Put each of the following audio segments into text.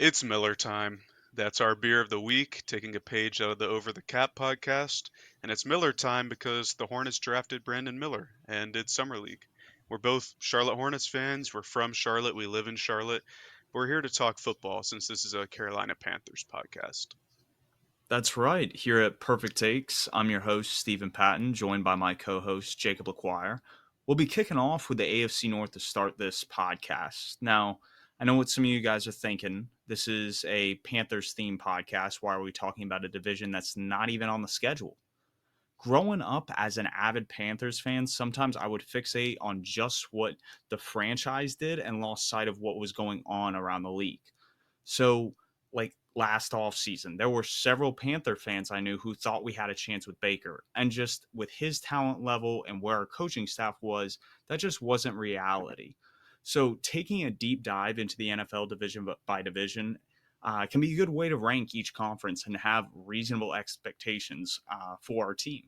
It's Miller time. That's our beer of the week, taking a page out of the Over the Cap podcast. And it's Miller time because the Hornets drafted Brandon Miller, and it's Summer League. We're both Charlotte Hornets fans. We're from Charlotte. We live in Charlotte. We're here to talk football since this is a Carolina Panthers podcast. That's right. Here at Purrfect Takes, I'm your host, Stephen Patton, joined by my co host, Jacob LaQuire. We'll be kicking off with the AFC North to start this podcast. Now, I know what some of you guys are thinking. This is a Panthers themed podcast. Why are we talking about a division that's not even on the schedule? Growing up as an avid Panthers fan, sometimes I would fixate on just what the franchise did and lost sight of what was going on around the league. So, like last offseason, there were several Panther fans I knew who thought we had a chance with Baker. And just with his talent level and where our coaching staff was, that just wasn't reality. So, taking a deep dive into the NFL division by division can be a good way to rank each conference and have reasonable expectations for our team.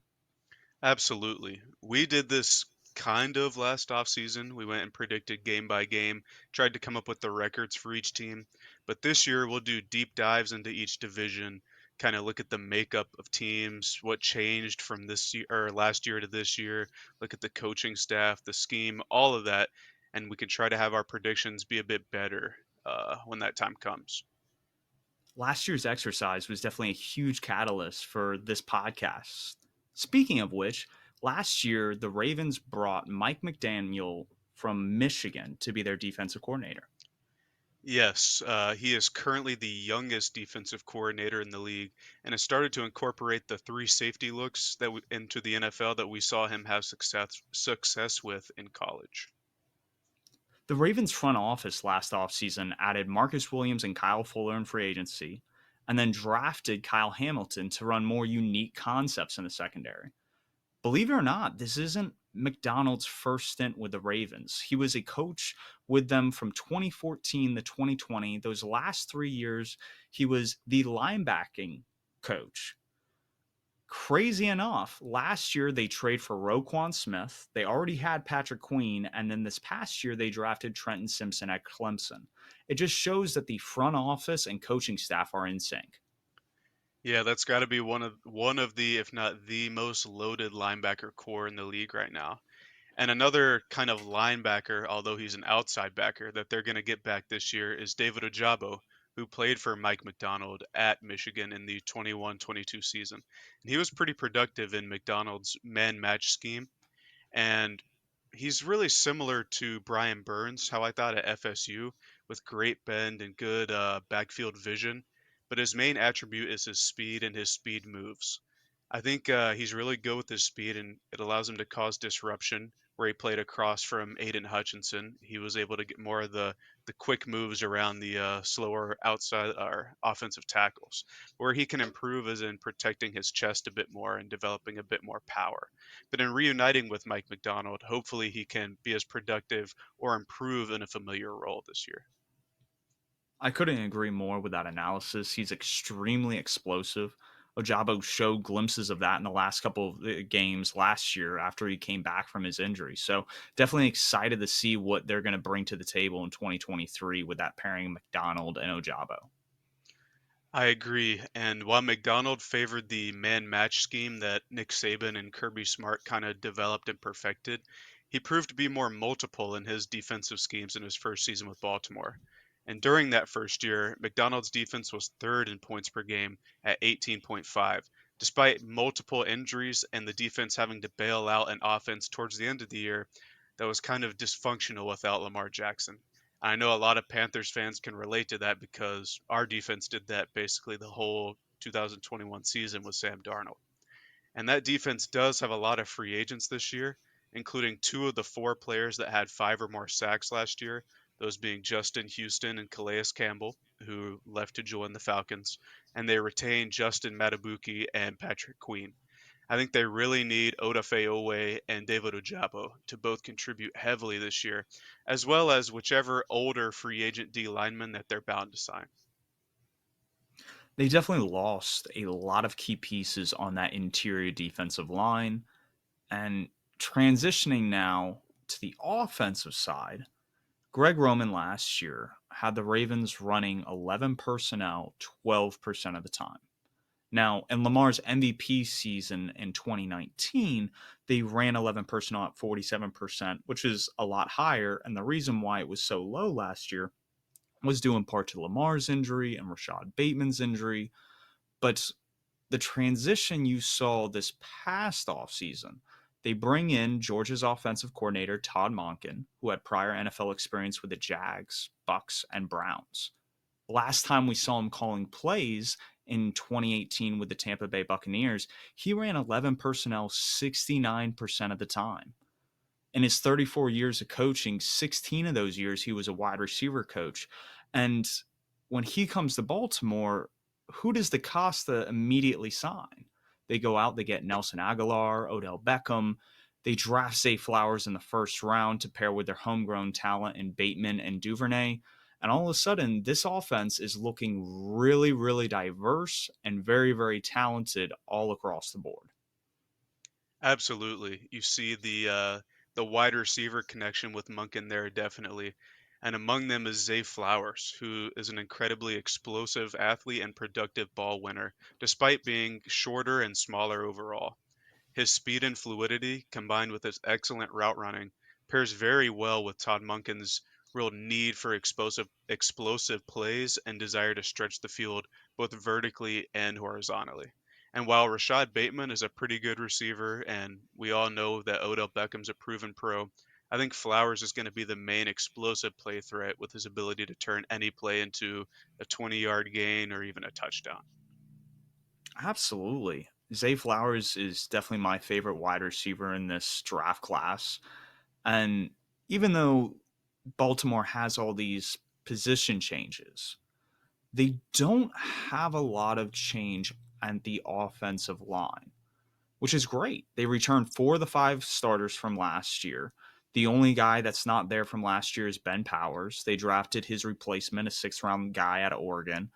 Absolutely. We did this kind of last offseason. We went and predicted game by game, tried to come up with the records for each team. But this year we'll do deep dives into each division, kind of look at the makeup of teams, what changed from this year or last year to this year, look at the coaching staff, the scheme, all of that, and we can try to have our predictions be a bit better when that time comes. Last year's exercise was definitely a huge catalyst for this podcast. Speaking of which, last year the Ravens brought Mike McDaniel from Michigan to be their defensive coordinator. Yes, he is currently the youngest defensive coordinator in the league and has started to incorporate the three safety looks into the NFL that we saw him have success with in college. The Ravens front office last offseason added Marcus Williams and Kyle Fuller in free agency, and then drafted Kyle Hamilton to run more unique concepts in the secondary. Believe it or not, this isn't McDonald's first stint with the Ravens. He was a coach with them from 2014 to 2020. Those last 3 years, he was the linebacking coach. Crazy enough, last year they trade for Roquan Smith. They already had Patrick Queen, and then this past year they drafted Trenton Simpson at Clemson. It just shows that the front office and coaching staff are in sync. Yeah, that's got to be one of the, if not the most loaded linebacker core in the league right now. And another kind of linebacker, although he's an outside backer, that they're going to get back this year is David Ojabo, who played for Mike McDonald at Michigan in the 21-22 season. And he was pretty productive in McDonald's man match scheme. And he's really similar to Brian Burns, how I thought at FSU, with great bend and good backfield vision. But his main attribute is his speed and his speed moves. I think he's really good with his speed, and it allows him to cause disruption. Where he played across from Aiden Hutchinson, he was able to get more of the quick moves around the slower outside or offensive tackles. Where he can improve is in protecting his chest a bit more and developing a bit more power. But in reuniting with Mike McDonald, hopefully he can be as productive or improve in a familiar role this year. I couldn't agree more with that analysis. He's extremely explosive. Ojabo showed glimpses of that in the last couple of games last year after he came back from his injury. So definitely excited to see what they're going to bring to the table in 2023 with that pairing McDonald and Ojabo. I agree. And while McDonald favored the man match scheme that Nick Saban and Kirby Smart kind of developed and perfected, he proved to be more multiple in his defensive schemes in his first season with Baltimore. And during that first year, McDonald's defense was third in points per game at 18.5, despite multiple injuries and the defense having to bail out an offense towards the end of the year that was kind of dysfunctional without Lamar Jackson. I know a lot of Panthers fans can relate to that because our defense did that basically the whole 2021 season with Sam Darnold. And that defense does have a lot of free agents this year, including two of the four players that had five or more sacks last year, those being Justin Houston and Calais Campbell, who left to join the Falcons. And they retained Justin Matabuki and Patrick Queen. I think they really need Odafe Owe and David Ojabo to both contribute heavily this year, as well as whichever older free agent D lineman that they're bound to sign. They definitely lost a lot of key pieces on that interior defensive line. And transitioning now to the offensive side, Greg Roman last year had the Ravens running 11 personnel 12% of the time. Now, in Lamar's MVP season in 2019, they ran 11 personnel at 47%, which is a lot higher. And the reason why it was so low last year was due in part to Lamar's injury and Rashad Bateman's injury. But the transition you saw this past offseason, they bring in Georgia's offensive coordinator, Todd Monken, who had prior NFL experience with the Jags, Bucks, and Browns. Last time we saw him calling plays in 2018 with the Tampa Bay Buccaneers, he ran 11 personnel 69% of the time. In his 34 years of coaching, 16 of those years he was a wide receiver coach. And when he comes to Baltimore, who does the Costa immediately sign? They go out, they get Nelson Aguilar, Odell Beckham. They draft Zay Flowers in the first round to pair with their homegrown talent in Bateman and Duvernay. And all of a sudden, this offense is looking really, really diverse and very, very talented all across the board. Absolutely. You see the wide receiver connection with Monken there definitely. And among them is Zay Flowers, who is an incredibly explosive athlete and productive ball winner, despite being shorter and smaller overall. His speed and fluidity, combined with his excellent route running, pairs very well with Todd Monken's real need for explosive plays and desire to stretch the field both vertically and horizontally. And while Rashad Bateman is a pretty good receiver, and we all know that Odell Beckham's a proven pro, I think Flowers is going to be the main explosive play threat with his ability to turn any play into a 20-yard gain or even a touchdown. Absolutely. Zay Flowers is definitely my favorite wide receiver in this draft class. And even though Baltimore has all these position changes, they don't have a lot of change at the offensive line, which is great. They returned four of the five starters from last year. The only guy that's not there from last year is Ben Powers. They drafted his replacement, a sixth round guy out of Oregon.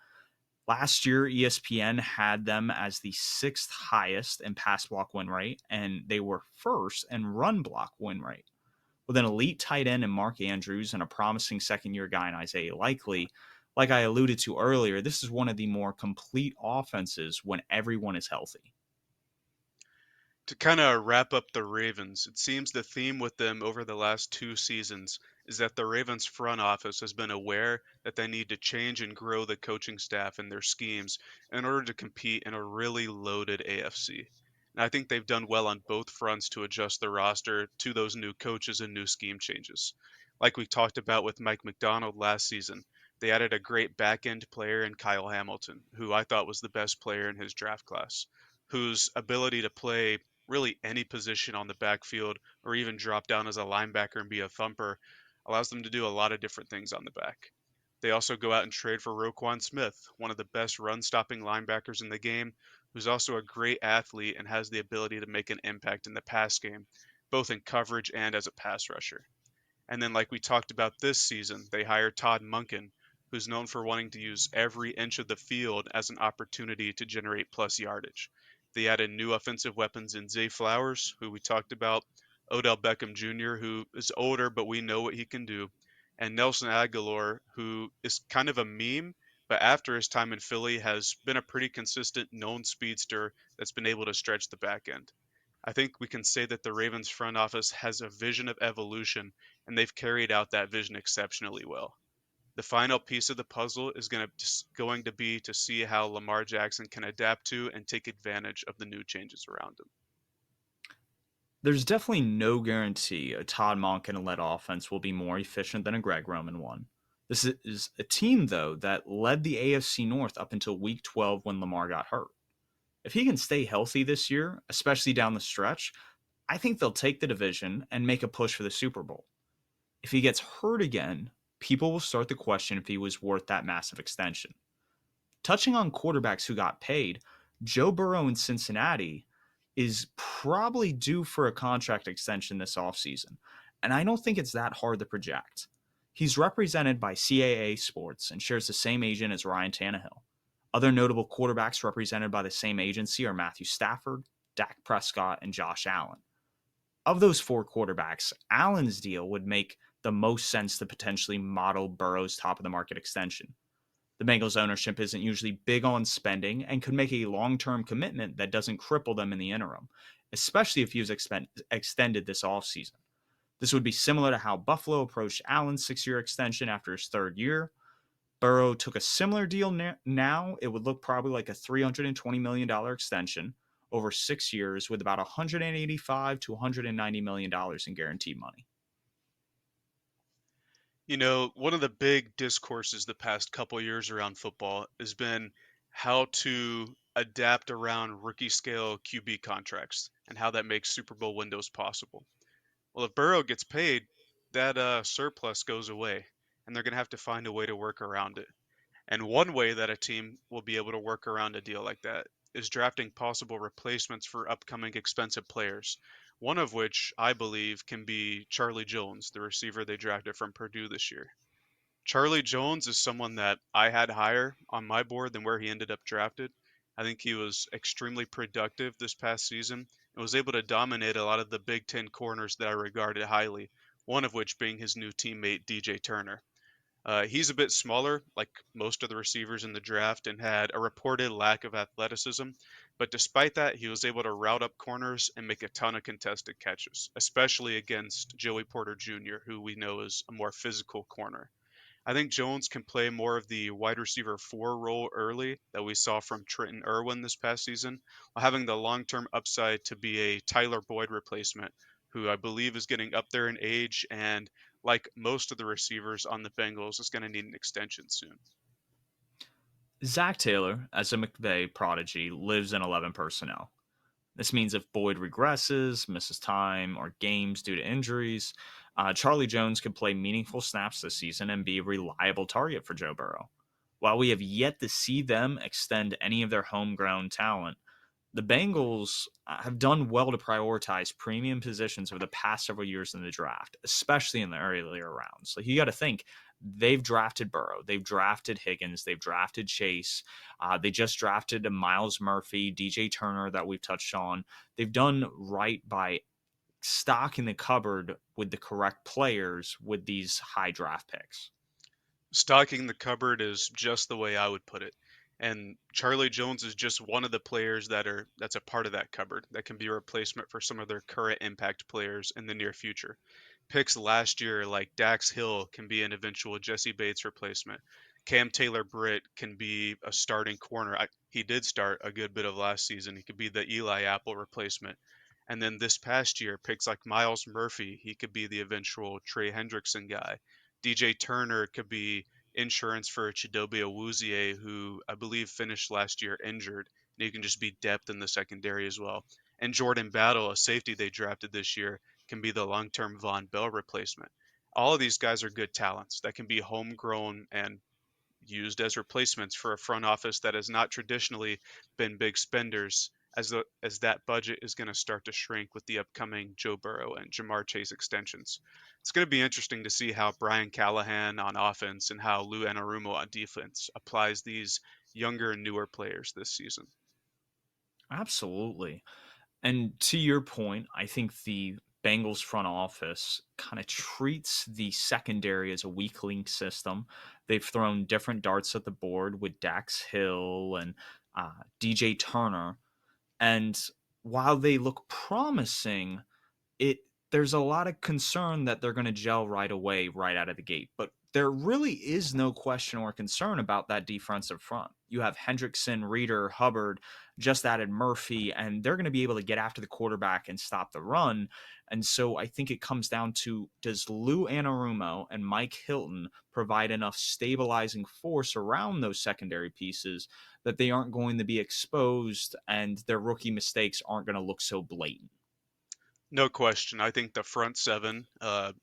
Last year, ESPN had them as the sixth highest in pass block win rate, and they were first in run block win rate. With an elite tight end in Mark Andrews and a promising second year guy in Isaiah Likely, like I alluded to earlier, this is one of the more complete offenses when everyone is healthy. To kind of wrap up the Ravens, it seems the theme with them over the last two seasons is that the Ravens front office has been aware that they need to change and grow the coaching staff and their schemes in order to compete in a really loaded AFC. And I think they've done well on both fronts to adjust the roster to those new coaches and new scheme changes. Like we talked about with Mike McDonald last season, they added a great back end player in Kyle Hamilton, who I thought was the best player in his draft class, whose ability to play really any position on the backfield or even drop down as a linebacker and be a thumper allows them to do a lot of different things on the back. They also go out and trade for Roquan Smith, one of the best run stopping linebackers in the game, who's also a great athlete and has the ability to make an impact in the pass game, both in coverage and as a pass rusher. And then, like we talked about this season, they hired Todd Monken, who's known for wanting to use every inch of the field as an opportunity to generate plus yardage. They added new offensive weapons in Zay Flowers, who we talked about, Odell Beckham Jr., who is older, but we know what he can do, and Nelson Aguilar, who is kind of a meme, but after his time in Philly has been a pretty consistent known speedster that's been able to stretch the back end. I think we can say that the Ravens front office has a vision of evolution, and they've carried out that vision exceptionally well. The final piece of the puzzle is going to be to see how Lamar Jackson can adapt to and take advantage of the new changes around him. There's definitely no guarantee a Todd Monken led offense will be more efficient than a Greg Roman one. This is a team, though, that led the AFC North up until week 12 when Lamar got hurt. If he can stay healthy this year, especially down the stretch, I think they'll take the division and make a push for the Super Bowl. If he gets hurt again, people will start to question if he was worth that massive extension. Touching on quarterbacks who got paid, Joe Burrow in Cincinnati is probably due for a contract extension this offseason, and I don't think it's that hard to project. He's represented by CAA Sports and shares the same agent as Ryan Tannehill. Other notable quarterbacks represented by the same agency are Matthew Stafford, Dak Prescott, and Josh Allen. Of those four quarterbacks, Allen's deal would make the most sense to potentially model Burrow's top of the market extension. The Bengals ownership isn't usually big on spending and could make a long term commitment that doesn't cripple them in the interim, especially if he was extended this offseason. This would be similar to how Buffalo approached Allen's 6 year extension after his third year. Burrow took a similar deal now. It would look probably like a $320 million extension over 6 years with about $185 to $190 million in guaranteed money. You know, one of the big discourses the past couple years around football has been how to adapt around rookie scale QB contracts and how that makes Super Bowl windows possible. Well, if Burrow gets paid, that surplus goes away, and they're going to have to find a way to work around it. And one way that a team will be able to work around a deal like that is drafting possible replacements for upcoming expensive players. One of which I believe can be Charlie Jones, the receiver they drafted from Purdue this year. Charlie Jones is someone that I had higher on my board than where he ended up drafted. I think he was extremely productive this past season and was able to dominate a lot of the Big Ten corners that I regarded highly, one of which being his new teammate, DJ Turner. He's a bit smaller, like most of the receivers in the draft, and had a reported lack of athleticism. But despite that, he was able to route up corners and make a ton of contested catches, especially against Joey Porter Jr., who we know is a more physical corner. I think Jones can play more of the wide receiver four role early that we saw from Trenton Irwin this past season, while having the long term upside to be a Tyler Boyd replacement, who I believe is getting up there in age and, like most of the receivers on the Bengals, is going to need an extension soon. Zach Taylor, as a McVay prodigy, lives in 11 personnel. This means if Boyd regresses, misses time, or games due to injuries, Charlie Jones could play meaningful snaps this season and be a reliable target for Joe Burrow. While we have yet to see them extend any of their homegrown talent, the Bengals have done well to prioritize premium positions over the past several years in the draft, especially in the earlier rounds. Like you got to think, they've drafted Burrow, they've drafted Higgins, they've drafted Chase, they just drafted a Miles Murphy, DJ Turner that we've touched on. They've done right by stocking the cupboard with the correct players with these high draft picks. Stocking the cupboard is just the way I would put it. And Charlie Jones is just one of the players that's a part of that cupboard that can be a replacement for some of their current impact players in the near future. Picks last year like Dax Hill can be an eventual Jesse Bates replacement. Cam Taylor Britt can be a starting corner. He did start a good bit of last season. He could be the Eli Apple replacement. And then this past year, picks like Miles Murphy, he could be the eventual Trey Hendrickson guy. DJ Turner could be insurance for Chidobe Awuzie, who I believe finished last year injured. And he can just be depth in the secondary as well. And Jordan Battle, a safety they drafted this year, can be the long-term Von Bell replacement. All of these guys are good talents that can be homegrown and used as replacements for a front office that has not traditionally been big spenders as that budget is going to start to shrink with the upcoming Joe Burrow and Jamar Chase extensions. It's going to be interesting to see how Brian Callahan on offense and how Lou Anarumo on defense applies these younger and newer players this season. Absolutely. And to your point, I think the Bengals front office kind of treats the secondary as a weak link system. They've thrown different darts at the board with Dax Hill and DJ Turner. And while they look promising, it there's a lot of concern that they're going to gel right away, right out of the gate. But there really is no question or concern about that defensive front. You have Hendrickson, Reeder, Hubbard, just added Murphy, and they're going to be able to get after the quarterback and stop the run. And so I think it comes down to, does Lou Anarumo and Mike Hilton provide enough stabilizing force around those secondary pieces that they aren't going to be exposed and their rookie mistakes aren't going to look so blatant? No question. I think the front seven,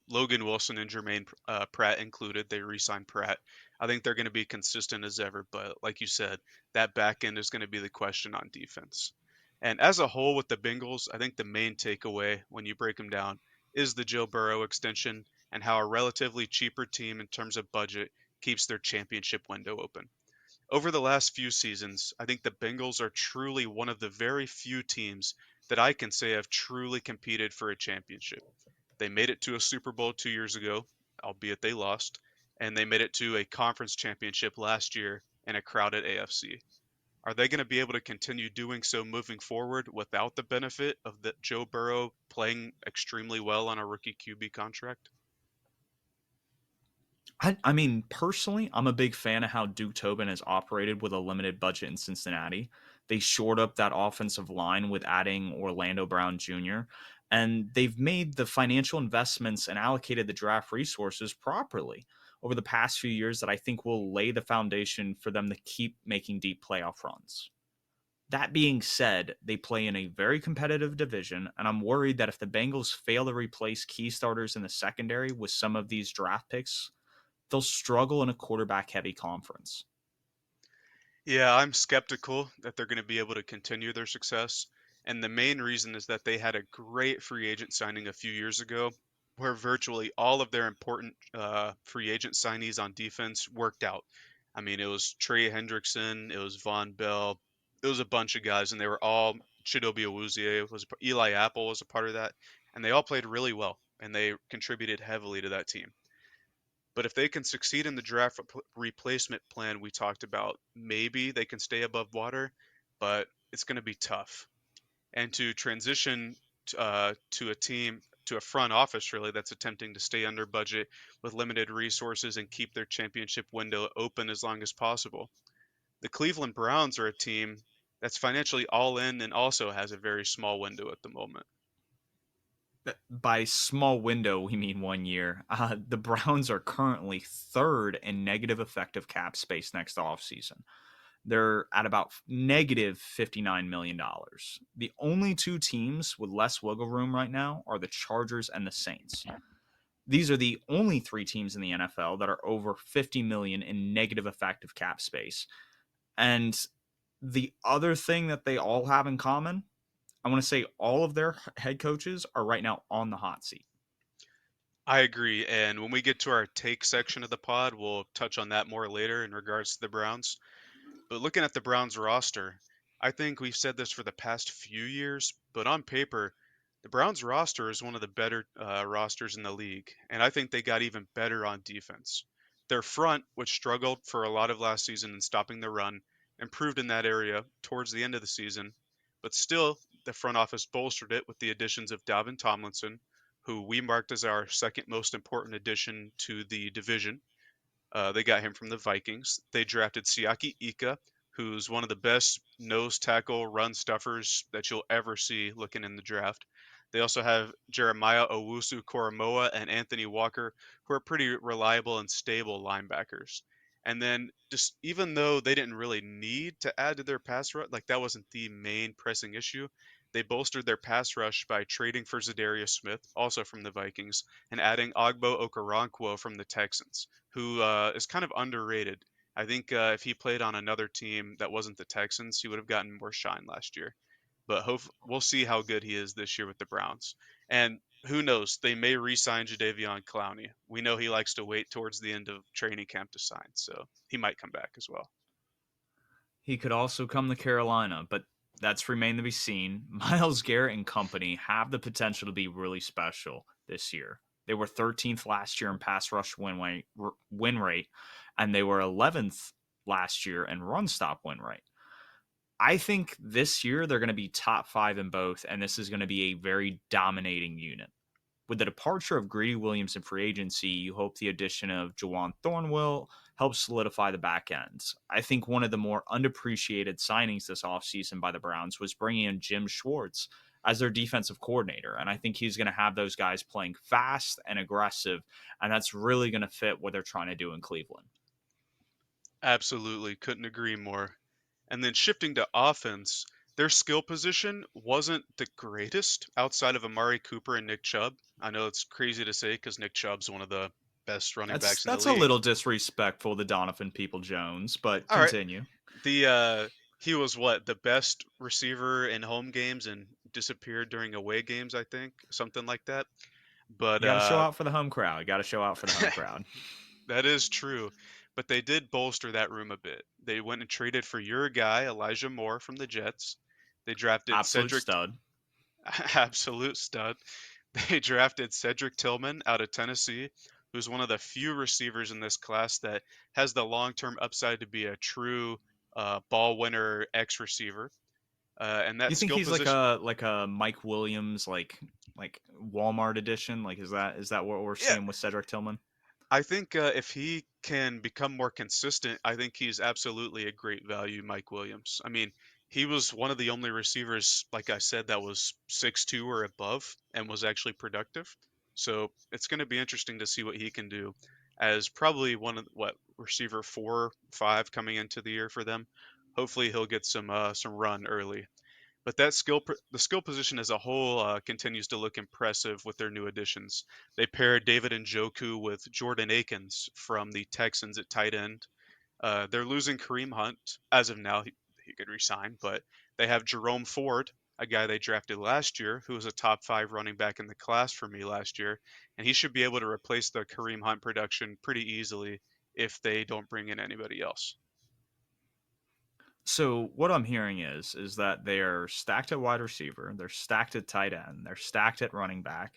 Logan Wilson and Jermaine Pratt included, they re-signed Pratt. I think they're going to be consistent as ever, but like you said, that back end is going to be the question on defense. And as a whole with the Bengals, I think the main takeaway when you break them down is the Joe Burrow extension and how a relatively cheaper team in terms of budget keeps their championship window open. Over the last few seasons, I think the Bengals are truly one of the very few teams that I can say have truly competed for a championship. They made it to a Super Bowl 2 years ago. albeit they lost, and they made it to a conference championship last year in a crowded AFC. Are they going to be able to continue doing so moving forward without the benefit of the Joe Burrow playing extremely well on a rookie QB contract? I mean, personally, I'm a big fan of how Duke Tobin has operated with a limited budget in Cincinnati. They shored up that offensive line with adding Orlando Brown Jr., and they've made the financial investments and allocated the draft resources properly over the past few years that I think will lay the foundation for them to keep making deep playoff runs. That being said, they play in a very competitive division, and I'm worried that if the Bengals fail to replace key starters in the secondary with some of these draft picks, they'll struggle in a quarterback heavy conference. Yeah, I'm skeptical that they're going to be able to continue their success. And the main reason is that they had a great free agent signing a few years ago where virtually all of their important free agent signees on defense worked out. I mean, it was Trey Hendrickson, it was Von Bell, it was a bunch of guys, and they were all Chidobe Awuzie, Eli Apple was a part of that, and they all played really well, and they contributed heavily to that team. But if they can succeed in the draft replacement plan we talked about, maybe they can stay above water, but it's going to be tough. And to transition to a team, to a front office really, that's attempting to stay under budget with limited resources and keep their championship window open as long as possible. The Cleveland Browns are a team that's financially all in and also has a very small window at the moment. By small window, we mean 1 year. The Browns are currently third in negative effective cap space next offseason. They're at about negative $59 million. The only two teams with less wiggle room right now are the Chargers and the Saints. These are the only three teams in the NFL that are over 50 million in negative effective cap space. And the other thing that they all have in common, I want to say all of their head coaches are right now on the hot seat. I agree. And when we get to our take section of the pod, we'll touch on that more later in regards to the Browns. But looking at the Browns roster, I think we've said this for the past few years, but on paper, the Browns roster is one of the better rosters in the league, and I think they got even better on defense. Their front, which struggled for a lot of last season in stopping the run, improved in that area towards the end of the season, but still, the front office bolstered it with the additions of Dalvin Tomlinson, who we marked as our second most important addition to the division. They got him from the Vikings. They drafted Siaki Ika, who's one of the best nose tackle run stuffers that you'll ever see looking in the draft. They also have Jeremiah Owusu Koromoa and Anthony Walker, who are pretty reliable and stable linebackers. And then, just even though they didn't really need to add to their pass rush, like that wasn't the main pressing issue, they bolstered their pass rush by trading for Zadarius Smith, also from the Vikings, and adding Ogbo Okoronkwo from the Texans, who is kind of underrated. I think if he played on another team that wasn't the Texans, he would have gotten more shine last year. But we'll see how good he is this year with the Browns. And who knows? They may re-sign Jadeveon Clowney. We know he likes to wait towards the end of training camp to sign, so he might come back as well. He could also come to Carolina, but that's remained to be seen. Miles Garrett and company have the potential to be really special this year. They were 13th last year in pass rush win rate, and they were 11th last year in run stop win rate. I think this year they're going to be top five in both, and this is going to be a very dominating unit. With the departure of Greedy Williams in free agency, you hope the addition of Jawan Thornwell helps solidify the back end. I think one of the more underappreciated signings this offseason by the Browns was bringing in Jim Schwartz as their defensive coordinator. And I think he's going to have those guys playing fast and aggressive. And that's really going to fit what they're trying to do in Cleveland. Absolutely, couldn't agree more. And then shifting to offense, their skill position wasn't the greatest outside of Amari Cooper and Nick Chubb. I know it's crazy to say because Nick Chubb's one of the best running That's backs in the that's a league. little disrespectful to Donovan People Jones, but All right, continue. the he was what the best receiver in home games and disappeared during away games, I think, something like that. But You got to show out for the home crowd. You got to show out for the home crowd. that is true. But they did bolster that room a bit. They went and traded for your guy Elijah Moore from the Jets. They drafted Absolute Cedric stud. absolute stud. They drafted Cedric Tillman out of Tennessee, who's one of the few receivers in this class that has the long-term upside to be a true ball winner X receiver. And that You think skill he's position, like a Mike Williams like Walmart edition? Like is that what we're yeah, seeing with Cedric Tillman? I think if he can become more consistent, I think he's absolutely a great value, Mike Williams. I mean, he was one of the only receivers, like I said, that was 6'2" or above and was actually productive. So it's going to be interesting to see what he can do as probably one of what receiver 4, 5 coming into the year for them. Hopefully he'll get some run early. But the skill position as a whole continues to look impressive with their new additions. They paired David Njoku with Jordan Akins from the Texans at tight end. They're losing Kareem Hunt as of now. He could resign, but they have Jerome Ford, a guy they drafted last year, who was a top 5 running back in the class for me last year, and he should be able to replace the Kareem Hunt production pretty easily if they don't bring in anybody else. So what I'm hearing is that they're stacked at wide receiver, they're stacked at tight end, they're stacked at running back.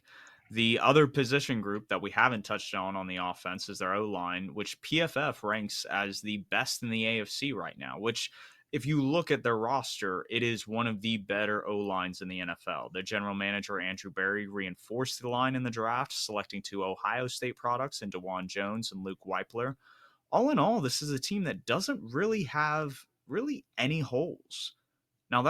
The other position group that we haven't touched on the offense is their O line, which PFF ranks as the best in the AFC right now. Which, if you look at their roster, it is one of the better O lines in the NFL. Their general manager Andrew Berry reinforced the line in the draft, selecting 2 Ohio State products in DeJuan Jones and Luke Weipler. All in all, this is a team that doesn't really have really any holes. Now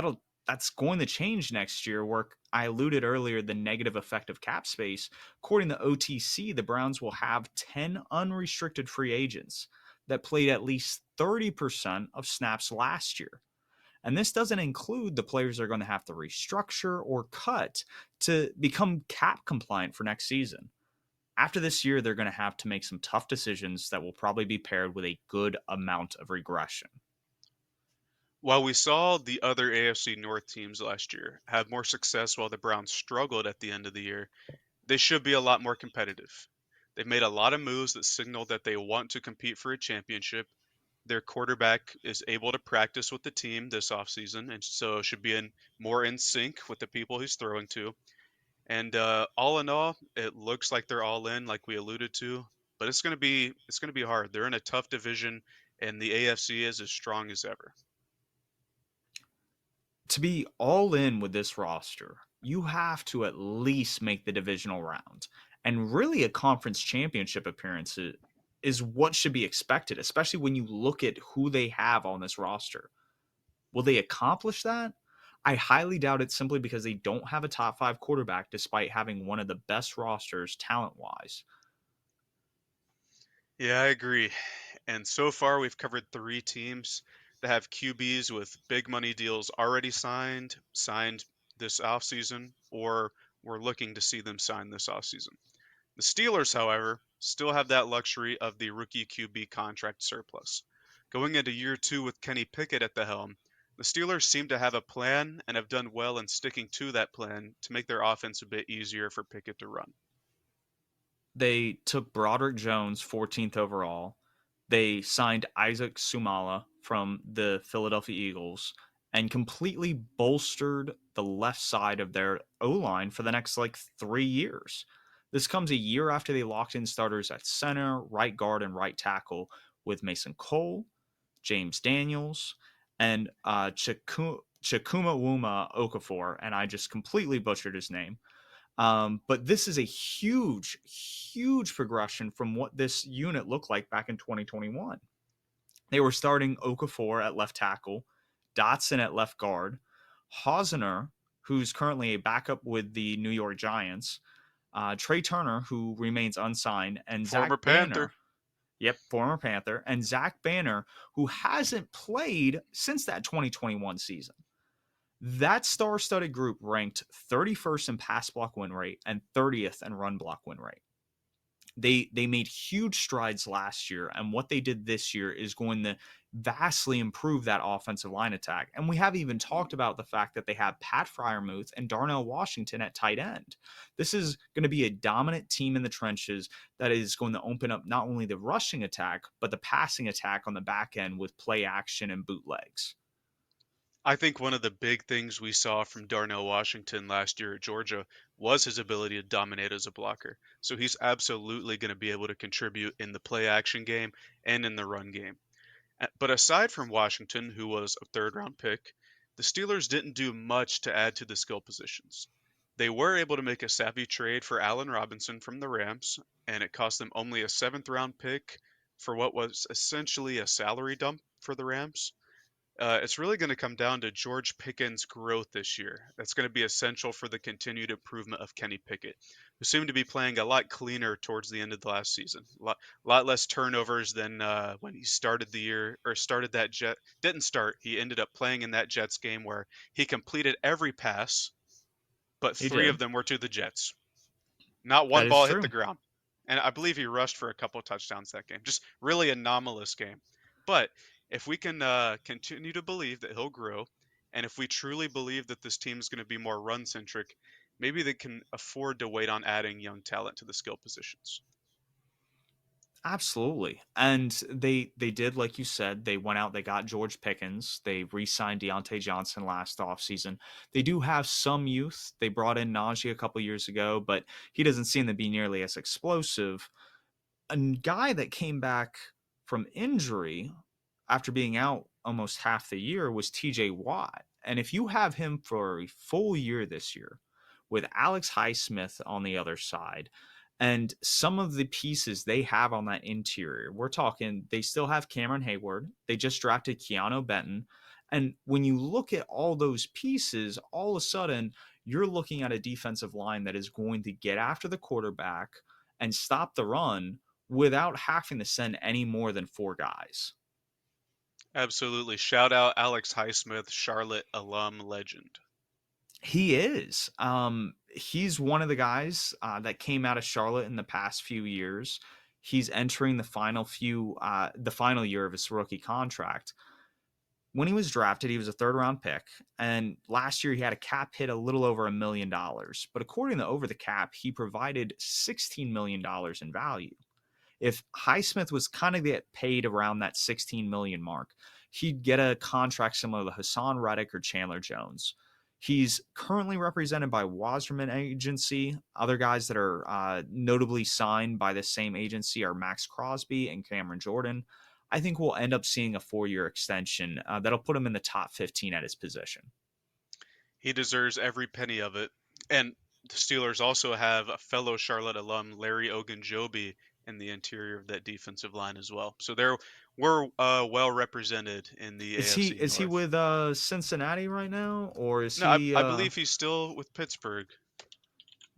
that's going to change next year, where I alluded earlier the negative effect of cap space. According to OTC, the Browns will have 10 unrestricted free agents that played at least 30% of snaps last year. And this doesn't include the players they're going to have to restructure or cut to become cap compliant for next season. After this year, they're going to have to make some tough decisions that will probably be paired with a good amount of regression. While we saw the other AFC North teams last year have more success while the Browns struggled at the end of the year, they should be a lot more competitive. They've made a lot of moves that signal that they want to compete for a championship. Their quarterback is able to practice with the team this offseason, and so should be more in sync with the people he's throwing to. And all in all, it looks like they're all in, like we alluded to. But it's gonna be hard. They're in a tough division, and the AFC is as strong as ever. To be all in with this roster, you have to at least make the divisional round. And really, a conference championship appearance is what should be expected, especially when you look at who they have on this roster. Will they accomplish that? I highly doubt it simply because they don't have a top 5 quarterback despite having one of the best rosters talent wise. Yeah, I agree. And so far, we've covered 3 teams that have QBs with big money deals already signed this offseason, or we're looking to see them sign this offseason. The Steelers, however, still have that luxury of the rookie QB contract surplus. Going into year 2 with Kenny Pickett at the helm, the Steelers seem to have a plan and have done well in sticking to that plan to make their offense a bit easier for Pickett to run. They took Broderick Jones 14th overall. They signed Isaac Sumala from the Philadelphia Eagles and completely bolstered the left side of their O line for the next like 3 years. This comes a year after they locked in starters at center, right guard, and right tackle with Mason Cole, James Daniels, and Chikuma Wuma Okafor, and I just completely butchered his name. But this is a huge, huge progression from what this unit looked like back in 2021. They were starting Okafor at left tackle, Dotson at left guard, Hosner, who's currently a backup with the New York Giants, Trey Turner, who remains unsigned, and Former Zach Panther. Banner. Yep, former Panther, and Zach Banner, who hasn't played since that 2021 season. That star-studded group ranked 31st in pass block win rate and 30th in run block win rate. They made huge strides last year, and what they did this year is going to vastly improve that offensive line attack. And we haven't even talked about the fact that they have Pat Fryermuth and Darnell Washington at tight end. This is going to be a dominant team in the trenches that is going to open up not only the rushing attack, but the passing attack on the back end with play action and bootlegs. I think one of the big things we saw from Darnell Washington last year at Georgia was his ability to dominate as a blocker. So he's absolutely going to be able to contribute in the play action game and in the run game. But aside from Washington, who was a third round pick, the Steelers didn't do much to add to the skill positions. They were able to make a savvy trade for Allen Robinson from the Rams, and it cost them only a seventh round pick for what was essentially a salary dump for the Rams. It's really going to come down to George Pickens' growth this year. That's going to be essential for the continued improvement of Kenny Pickett, who seemed to be playing a lot cleaner towards the end of the last season. A lot less turnovers than when he started the year or started that Jet. Didn't start. He ended up playing in that Jets game where he completed every pass, but He three of did. them were to the Jets. Not That one is ball hit the true. ground. And I believe he rushed for a couple touchdowns that game. Just really anomalous game. But if we can continue to believe that he'll grow, and if we truly believe that this team is going to be more run centric, maybe they can afford to wait on adding young talent to the skill positions. Absolutely. And they did, like you said, they went out, they got George Pickens, they re-signed Deontay Johnson last offseason. They do have some youth. They brought in Najee a couple years ago, but he doesn't seem to be nearly as explosive. A guy that came back from injury after being out almost half the year was TJ Watt. And if you have him for a full year this year with Alex Highsmith on the other side and some of the pieces they have on that interior, we're talking they still have Cameron Hayward. They just drafted Keanu Benton. And when you look at all those pieces, all of a sudden you're looking at a defensive line that is going to get after the quarterback and stop the run without having to send any more than four guys. Absolutely. Shout out Alex Highsmith, Charlotte alum legend. He is. He's one of the guys that came out of Charlotte in the past few years. He's entering the final year of his rookie contract. When he was drafted, he was a third round pick, and last year he had a cap hit a little over $1 million. But according to Over the Cap, he provided $16 million in value. If Highsmith was kind of get paid around that 16 million mark, he'd get a contract similar to Hassan Reddick or Chandler Jones. He's currently represented by Wasserman Agency. Other guys that are notably signed by the same agency are Max Crosby and Cameron Jordan. I think we'll end up seeing a 4 year extension that'll put him in the top 15 at his position. He deserves every penny of it. And the Steelers also have a fellow Charlotte alum, Larry Ogunjobi, in the interior of that defensive line as well. So we're well represented in the AFC Is he North. with Cincinnati right now, or is No, I, he? I believe he's still with Pittsburgh.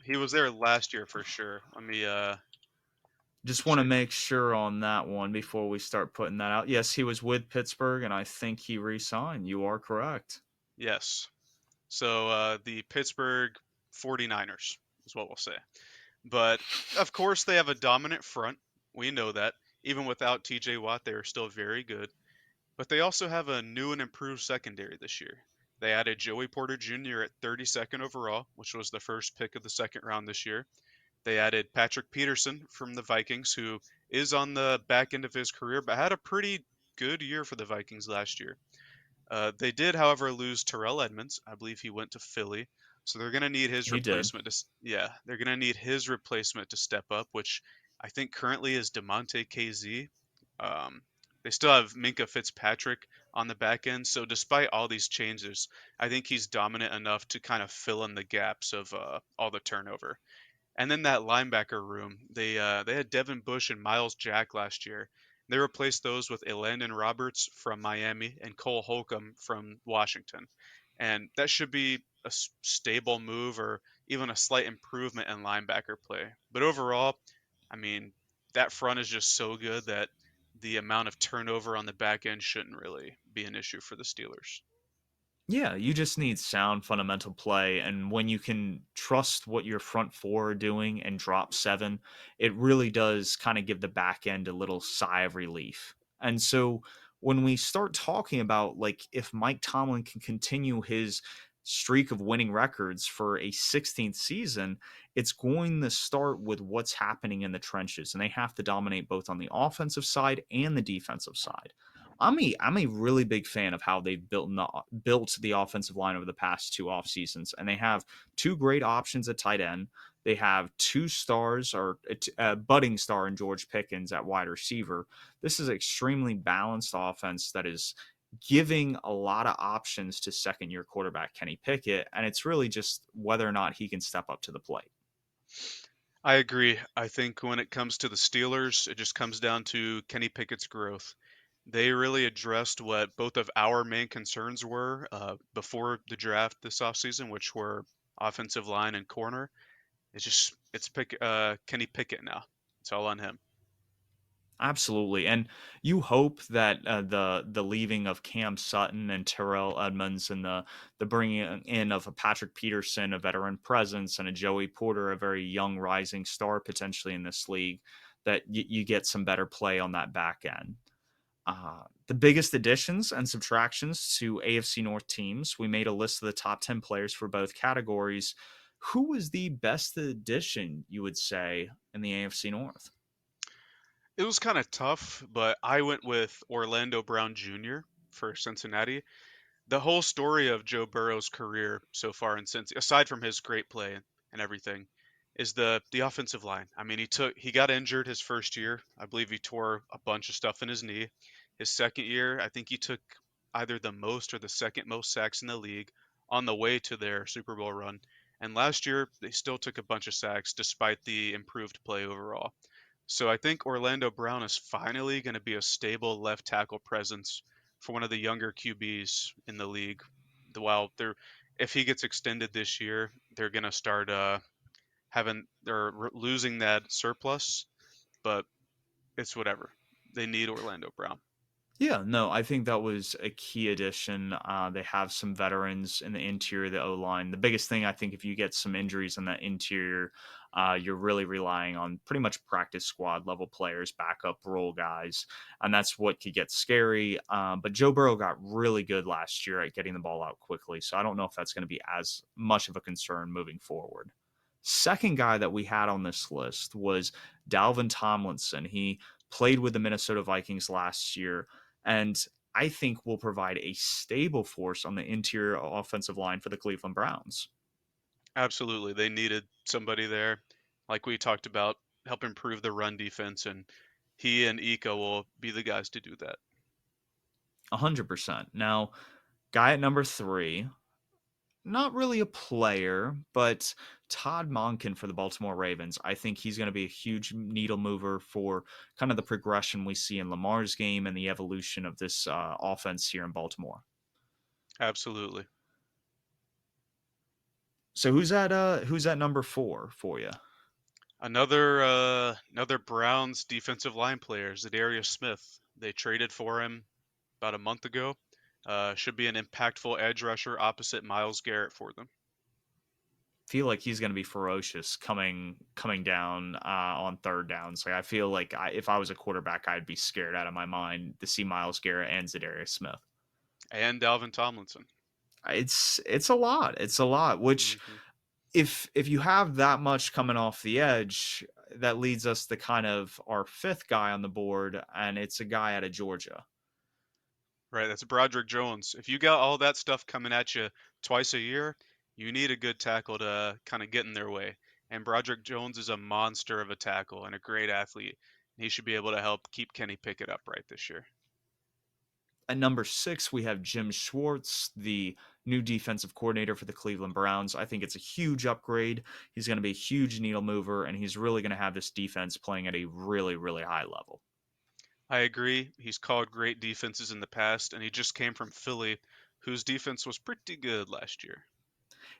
He was there last year for sure. Let me Just want to check. make sure on that one before we start putting that out. Yes, he was with Pittsburgh, and I think he re-signed. You are correct. Yes. So the Pittsburgh 49ers is what we'll say. But of course, they have a dominant front. We know that. Even without TJ Watt, they are still very good. But they also have a new and improved secondary this year. They added Joey Porter Jr. at 32nd overall, which was the first pick of the second round this year. They added Patrick Peterson from the Vikings, who is on the back end of his career, but had a pretty good year for the Vikings last year. They did, however, lose Terrell Edmonds. I believe he went to Philly. So they're going to need his He did. replacement yeah, they're going to need his replacement to step up, which I think currently is Demonte KZ. Um, they still have Minka Fitzpatrick on the back end. So despite all these changes, I think he's dominant enough to kind of fill in the gaps of all the turnover. And then that linebacker room, they had Devin Bush and Miles Jack last year. They replaced those with Elandon Roberts from Miami and Cole Holcomb from Washington. And that should be a stable move or even a slight improvement in linebacker play. But overall, I mean, that front is just so good that the amount of turnover on the back end shouldn't really be an issue for the Steelers. Yeah, you just need sound fundamental play. And when you can trust what your front four are doing and drop seven, it really does kind of give the back end a little sigh of relief. And so when we start talking about like if Mike Tomlin can continue his streak of winning records for a 16th season, it's going to start with what's happening in the trenches. And they have to dominate both on the offensive side and the defensive side. I'm a really big fan of how they've built the offensive line over the past two off seasons, and they have two great options at tight end. They have two stars or a budding star in George Pickens at wide receiver. This is an extremely balanced offense that is giving a lot of options to second year quarterback Kenny Pickett, and it's really just whether or not he can step up to the plate. I agree. I think when it comes to the Steelers, it just comes down to Kenny Pickett's growth. They really addressed what both of our main concerns were before the draft this offseason, which were offensive line and corner. It's Kenny Pickett now. It's all on him. Absolutely, and you hope that the leaving of Cam Sutton and Terrell Edmonds and the bringing in of a Patrick Peterson, a veteran presence, and a Joey Porter, a very young rising star potentially in this league, that you get some better play on that back end. The biggest additions and subtractions to AFC North teams, we made a list of the top 10 players for both categories. Who was the best addition, you would say, in the AFC North? It was kind of tough, but I went with Orlando Brown Jr. for Cincinnati. The whole story of Joe Burrow's career so far in Cincy, aside from his great play and everything, is the offensive line. I mean, he got injured his first year. I believe he tore a bunch of stuff in his knee. His second year, I think he took either the most or the second most sacks in the league on the way to their Super Bowl run. And last year, they still took a bunch of sacks despite the improved play overall. So I think Orlando Brown is finally going to be a stable left tackle presence for one of the younger QBs in the league. While they're, if he gets extended this year, they're going to start losing that surplus, but it's whatever. They need Orlando Brown. Yeah, no, I think that was a key addition. They have some veterans in the interior of the O line. The biggest thing, I think, if you get some injuries in that interior, you're really relying on pretty much practice squad level players, backup role guys, and that's what could get scary. But Joe Burrow got really good last year at getting the ball out quickly, so I don't know if that's going to be as much of a concern moving forward. Second guy that we had on this list was Dalvin Tomlinson. He played with the Minnesota Vikings last year and I think will provide a stable force on the interior offensive line for the Cleveland Browns. Absolutely. They needed somebody there, like we talked about, help improve the run defense, and he and Ika will be the guys to do that. 100%. Now, guy at number three, not really a player, but Todd Monken for the Baltimore Ravens. I think he's going to be a huge needle mover for kind of the progression we see in Lamar's game and the evolution of this offense here in Baltimore. Absolutely. So who's at number four for you? Another Browns defensive line player, Zadarius Smith. They traded for him about a month ago. Should be an impactful edge rusher opposite Miles Garrett for them. Feel like he's going to be ferocious coming down on third downs. Like I feel like if I was a quarterback, I'd be scared out of my mind to see Miles Garrett and Zadarius Smith. And Dalvin Tomlinson. It's a lot. It's a lot. Which Hmm. if you have that much coming off the edge, that leads us to kind of our fifth guy on the board, and it's a guy out of Georgia. Right, that's Broderick Jones. If you got all that stuff coming at you twice a year, you need a good tackle to kind of get in their way. And Broderick Jones is a monster of a tackle and a great athlete. He should be able to help keep Kenny Pickett upright this year. At number six, we have Jim Schwartz, the new defensive coordinator for the Cleveland Browns. I think it's a huge upgrade. He's going to be a huge needle mover, and he's really going to have this defense playing at a really, really high level. I agree. He's called great defenses in the past, and he just came from Philly, whose defense was pretty good last year.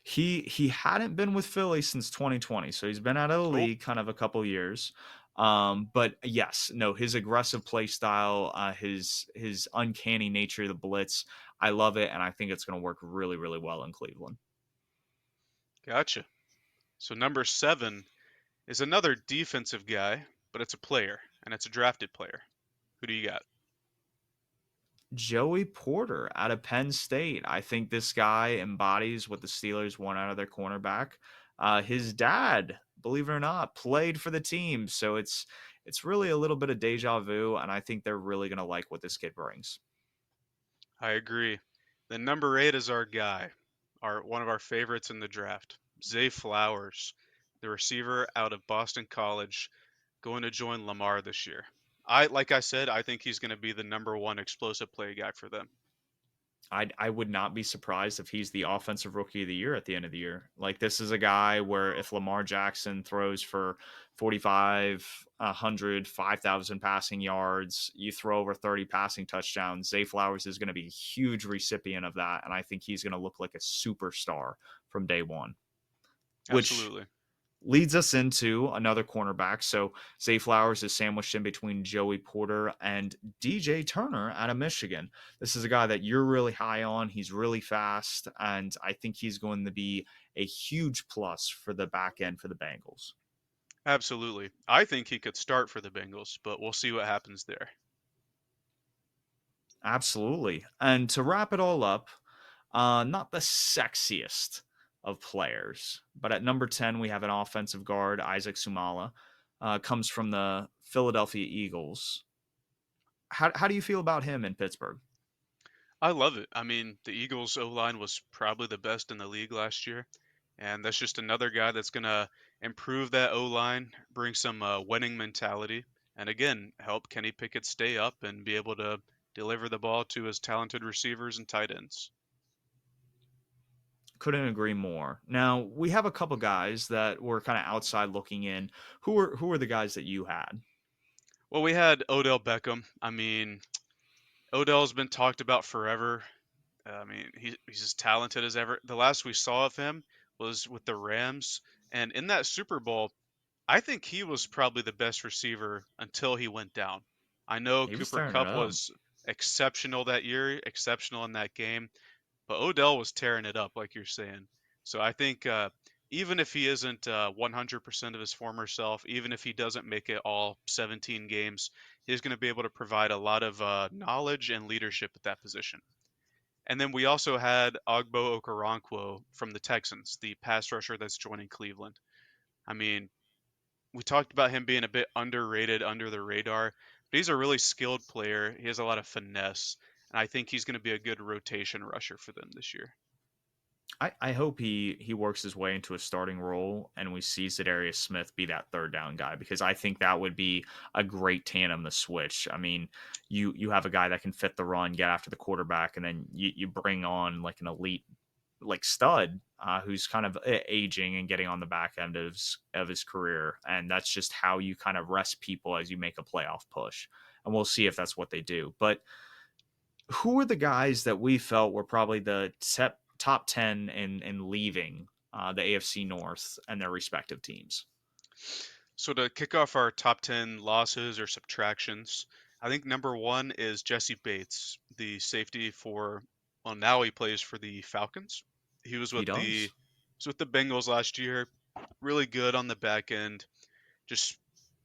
He hadn't been with Philly since 2020, so he's been out of the Oh, league kind of a couple years. But yes, no, his aggressive play style, his uncanny nature of the blitz, I love it, and I think it's going to work really, really well in Cleveland. gotcha. So number 7 is another defensive guy, but it's a player, and it's a drafted player. Who do you got? Joey Porter out of Penn State. I think this guy embodies what the Steelers want out of their cornerback. His dad, believe it or not, played for the team, so it's really a little bit of deja vu, and I think they're really going to like what this kid brings. I agree. The number 8 is our guy, our one of our favorites in the draft, Zay Flowers, the receiver out of Boston College, going to join Lamar this year. Like I said, I think he's going to be the number one explosive play guy for them. I would not be surprised if he's the offensive rookie of the year at the end of the year. Like this is a guy where if Lamar Jackson throws for 45, 100, 5,000 passing yards, you throw over 30 passing touchdowns, Zay Flowers is going to be a huge recipient of that. And I think he's going to look like a superstar from day one, which Absolutely. leads us into another cornerback. So Zay Flowers is sandwiched in between Joey Porter and DJ Turner out of Michigan. This is a guy that you're really high on. He's really fast, and I think he's going to be a huge plus for the back end for the Bengals. Absolutely. I think he could start for the Bengals, but we'll see what happens there. Absolutely. And to wrap it all up, not the sexiest of players, but at number 10, we have an offensive guard, Isaac Sumala, comes from the Philadelphia Eagles. How do you feel about him in Pittsburgh? I love it. I mean, the Eagles' O line was probably the best in the league last year, and that's just another guy that's going to improve that O line, bring some winning mentality, and again, help Kenny Pickett stay up and be able to deliver the ball to his talented receivers and tight ends. Couldn't agree more. Now we have a couple guys that were kind of outside looking in. Who are the guys that you had? Well, we had Odell Beckham. I mean, Odell's been talked about forever. I mean, he's as talented as ever. The last we saw of him was with the Rams, and in that Super Bowl, I think he was probably the best receiver until he went down. I know He was Cooper tearing it Cup up. was exceptional that year, exceptional in that game, but Odell was tearing it up, like you're saying. So I think even if he isn't 100% of his former self, even if he doesn't make it all 17 games, he's going to be able to provide a lot of knowledge and leadership at that position. And then we also had Ogbo Okoronkwo from the Texans, the pass rusher that's joining Cleveland. I mean, we talked about him being a bit underrated, under the radar, but he's a really skilled player. He has a lot of finesse, and I think he's going to be a good rotation rusher for them this year. I hope he works his way into a starting role and we see Zadarius Smith be that third down guy because I think that would be a great tandem to switch. I mean, you have a guy that can fit the run, get after the quarterback, and then you bring on like an elite like stud who's kind of aging and getting on the back end of his career, and that's just how you kind of rest people as you make a playoff push. And we'll see if that's what they do. But who are the guys that we felt were probably the top 10 in leaving the AFC North and their respective teams? So to kick off our top 10 losses or subtractions, I think number one is Jesse Bates, the safety for, well, now he plays for the Falcons. He was He with the does. was with the Bengals last year, really good on the back end. Just,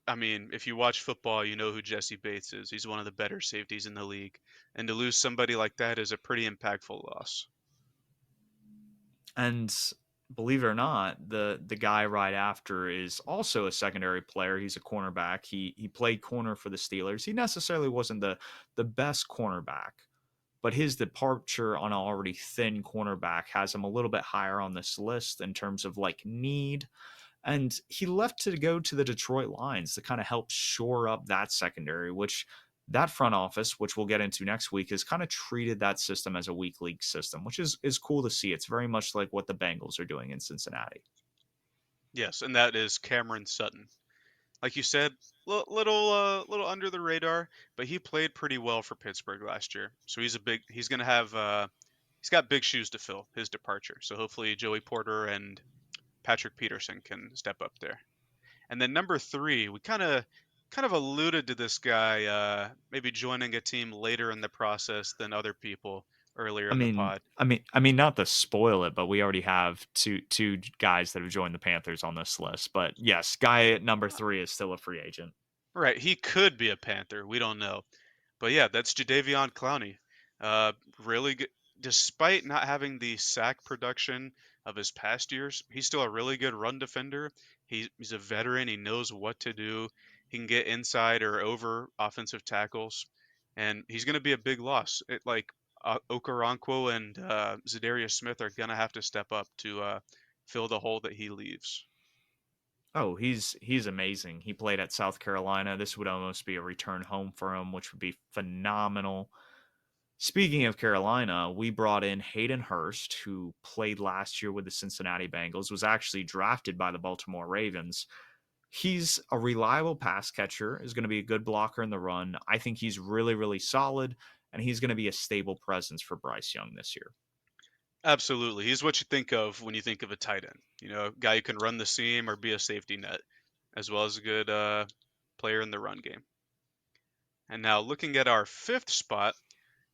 I mean, if you watch football, you know who Jesse Bates is. He's one of the better safeties in the league, and to lose somebody like that is a pretty impactful loss. And believe it or not, the guy right after is also a secondary player. He's a cornerback. He played corner for the Steelers. He necessarily wasn't the best cornerback, but his departure on an already thin cornerback has him a little bit higher on this list in terms of like need. And he left to go to the Detroit Lions to kind of help shore up that secondary, which that front office, which we'll get into next week, has kind of treated that system as a weak league system, which is cool to see. It's very much like what the Bengals are doing in Cincinnati. Yes, and that is Cameron Sutton. Like you said, little under the radar, but he played pretty well for Pittsburgh last year. So he's gonna have he's got big shoes to fill his departure. So hopefully Joey Porter and Patrick Peterson can step up there. And then number three, we kind of alluded to this guy maybe joining a team later in the process than other people earlier I in the mean, pod. not to spoil it, but we already have two guys that have joined the Panthers on this list. But yes, guy at number three is still a free agent. Right, he could be a Panther. We don't know. But yeah, that's Jadeveon Clowney. Really good. Despite not having the sack production of his past years, he's still a really good run defender. He's a veteran. He knows what to do. He can get inside or over offensive tackles, and he's going to be a big loss. Okoronkwo and Zadarius Smith are gonna have to step up to fill the hole that he leaves. Oh, he's amazing. He played at South Carolina. This would almost be a return home for him, which would be phenomenal. Speaking of Carolina, we brought in Hayden Hurst, who played last year with the Cincinnati Bengals, was actually drafted by the Baltimore Ravens. He's a reliable pass catcher, is going to be a good blocker in the run. I think he's really, really solid, and he's going to be a stable presence for Bryce Young this year. Absolutely, he's what you think of when you think of a tight end. You know, a guy who can run the seam or be a safety net, as well as a good player in the run game. And now looking at our fifth spot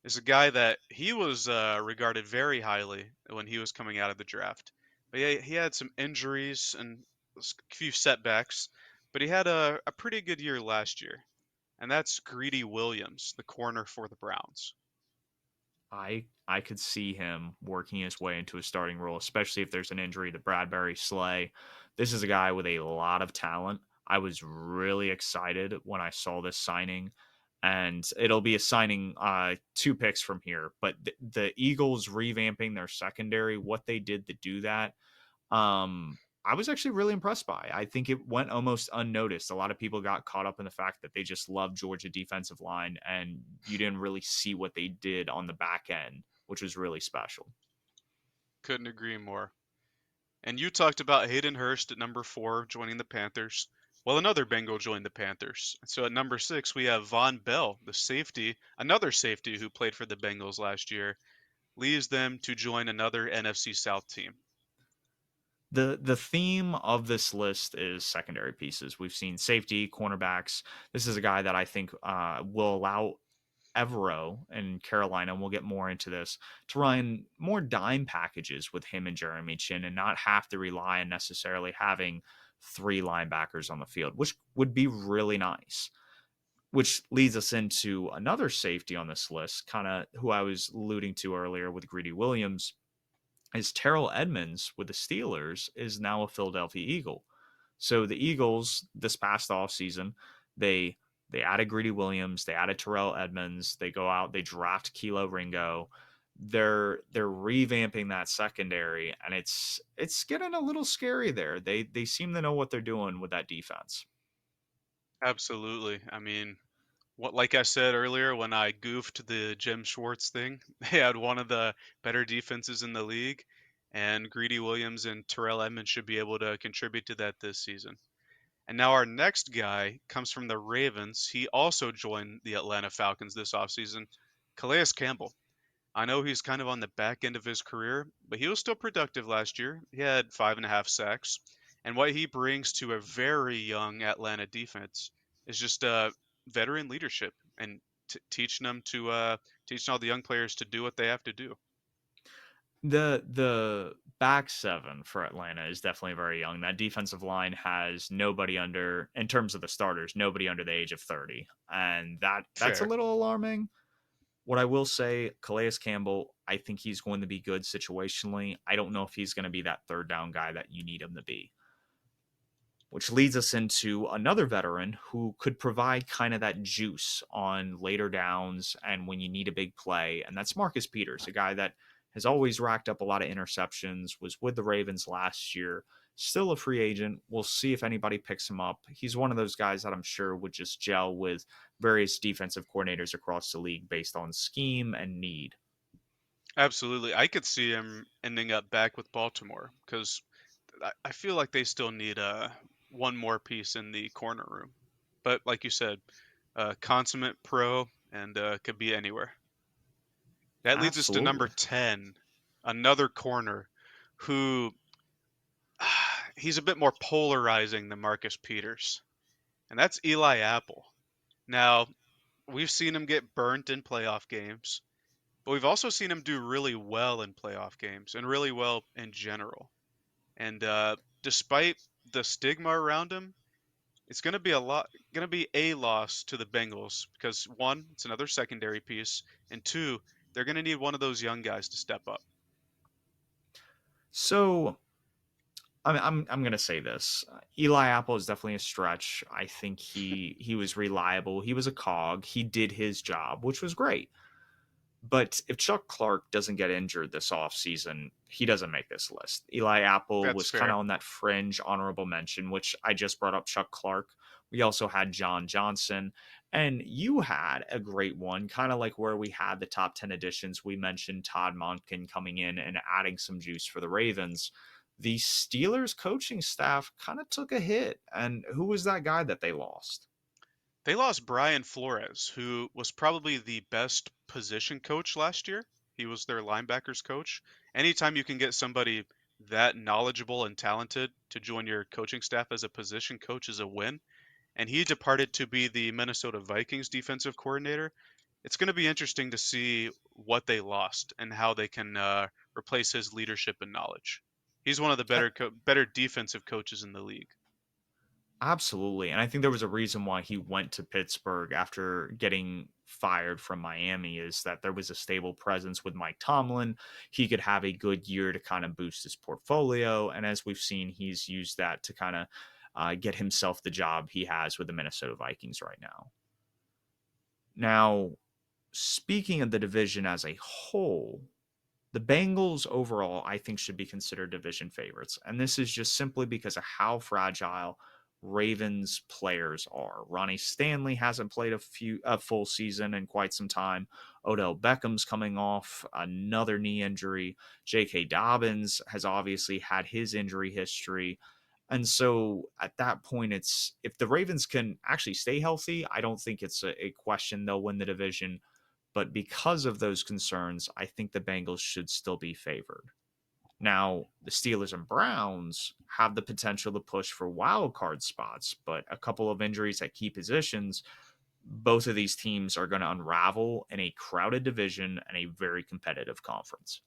is a guy that he was regarded very highly when he was coming out of the draft. But yeah, he had some injuries and a few setbacks, but he had a pretty good year last year. And that's Greedy Williams, the corner for the Browns. I could see him working his way into a starting role, especially if there's an injury to Bradbury Slay. This is a guy with a lot of talent. I was really excited when I saw this signing, and it'll be a signing 2 picks from here. But the Eagles revamping their secondary, what they did to do that, I was actually really impressed by. I think it went almost unnoticed. A lot of people got caught up in the fact that they just love Georgia defensive line, and you didn't really see what they did on the back end, which was really special. Couldn't agree more. And you talked about Hayden Hurst at number 4 joining the Panthers. Well, another Bengal joined the Panthers. So at number 6, we have Von Bell, the safety, another safety who played for the Bengals last year, leaves them to join another NFC South team. The theme of this list is secondary pieces. We've seen safety, cornerbacks. This is a guy that I think will allow Evero in Carolina, and we'll get more into this, to run more dime packages with him and Jeremy Chin and not have to rely on necessarily having 3 linebackers on the field, which would be really nice. Which leads us into another safety on this list, kind of who I was alluding to earlier with Greedy Williams, is Terrell Edmonds with the Steelers is now a Philadelphia Eagle. So the Eagles this past offseason, they they added Greedy Williams, they added Terrell Edmonds, they go out, they draft Kilo Ringo. They're revamping that secondary, and it's getting a little scary there. They seem to know what they're doing with that defense. Absolutely. I mean, what like I said earlier when I goofed the Jim Schwartz thing, they had one of the better defenses in the league, and Greedy Williams and Terrell Edmonds should be able to contribute to that this season. And now our next guy comes from the Ravens. He also joined the Atlanta Falcons this offseason, Calais Campbell. I know he's kind of on the back end of his career, but he was still productive last year. He had 5.5 sacks. And what he brings to a very young Atlanta defense is just veteran leadership and teaching them to teaching all the young players to do what they have to do. The back seven for Atlanta is definitely very young. That defensive line has nobody under, in terms of the starters, nobody under the age of 30, and that's a Fair. little alarming. What I will say, Calais Campbell, I think he's going to be good situationally. I don't know if he's going to be that third down guy that you need him to be. Which leads us into another veteran who could provide kind of that juice on later downs and when you need a big play. And that's Marcus Peters, a guy that has always racked up a lot of interceptions, was with the Ravens last year, still a free agent. We'll see if anybody picks him up. He's one of those guys that I'm sure would just gel with various defensive coordinators across the league based on scheme and need. Absolutely. I could see him ending up back with Baltimore because I feel like they still need one more piece in the corner room. But like you said, consummate pro and could be anywhere. That leads us to number Absolutely. 10, another corner who he's a bit more polarizing than Marcus Peters, and that's Eli Apple. Now, we've seen him get burnt in playoff games, but we've also seen him do really well in playoff games and really well in general. And despite the stigma around him, it's going to be a loss to the Bengals because one, it's another secondary piece, and two, they're going to need one of those young guys to step up. So I'm gonna say this. Eli Apple is definitely a stretch. I think he was reliable. He was a cog. He did his job, which was great. But if Chuck Clark doesn't get injured this offseason, he doesn't make this list. Eli Apple That's was kind fair. of on that fringe honorable mention, which I just brought up Chuck Clark. We also had John Johnson, and you had a great one, kind of like where we had the top 10 additions. We mentioned Todd Monken coming in and adding some juice for the Ravens. The Steelers coaching staff kind of took a hit. And who was that guy that they lost? They lost Brian Flores, who was probably the best position coach last year. He was their linebackers coach. Anytime you can get somebody that knowledgeable and talented to join your coaching staff as a position coach is a win. And he departed to be the Minnesota Vikings defensive coordinator. It's going to be interesting to see what they lost and how they can replace his leadership and knowledge. He's one of the better defensive coaches in the league. Absolutely. And I think there was a reason why he went to Pittsburgh after getting fired from Miami is that there was a stable presence with Mike Tomlin. He could have a good year to kind of boost his portfolio. And as we've seen, he's used that to kind of get himself the job he has with the Minnesota Vikings right now. Now, speaking of the division as a whole, the Bengals overall, I think, should be considered division favorites. And this is just simply because of how fragile Ravens players are. Ronnie Stanley hasn't played a full season in quite some time. Odell Beckham's coming off another knee injury. J.K. Dobbins has obviously had his injury history. And so at that point, it's if the Ravens can actually stay healthy, I don't think it's a question they'll win the division. But because of those concerns, I think the Bengals should still be favored. Now, the Steelers and Browns have the potential to push for wild card spots, but a couple of injuries at key positions, both of these teams are going to unravel in a crowded division and a very competitive conference.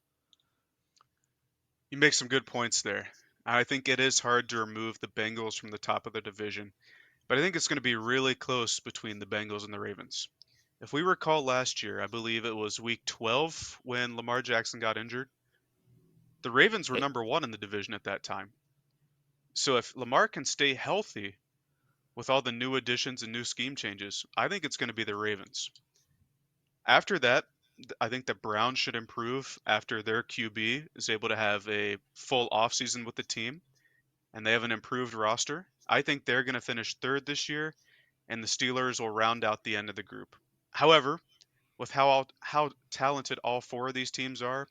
You make some good points there. I think it is hard to remove the Bengals from the top of the division, but I think it's going to be really close between the Bengals and the Ravens. If we recall last year, I believe it was week 12 when Lamar Jackson got injured. The Ravens were It, number one in the division at that time. So if Lamar can stay healthy with all the new additions and new scheme changes, I think it's going to be the Ravens. After that, I think the Browns should improve after their QB is able to have a full offseason with the team and they have an improved roster. I think they're going to finish third this year, and the Steelers will round out the end of the group. However, with how talented all four of these teams are,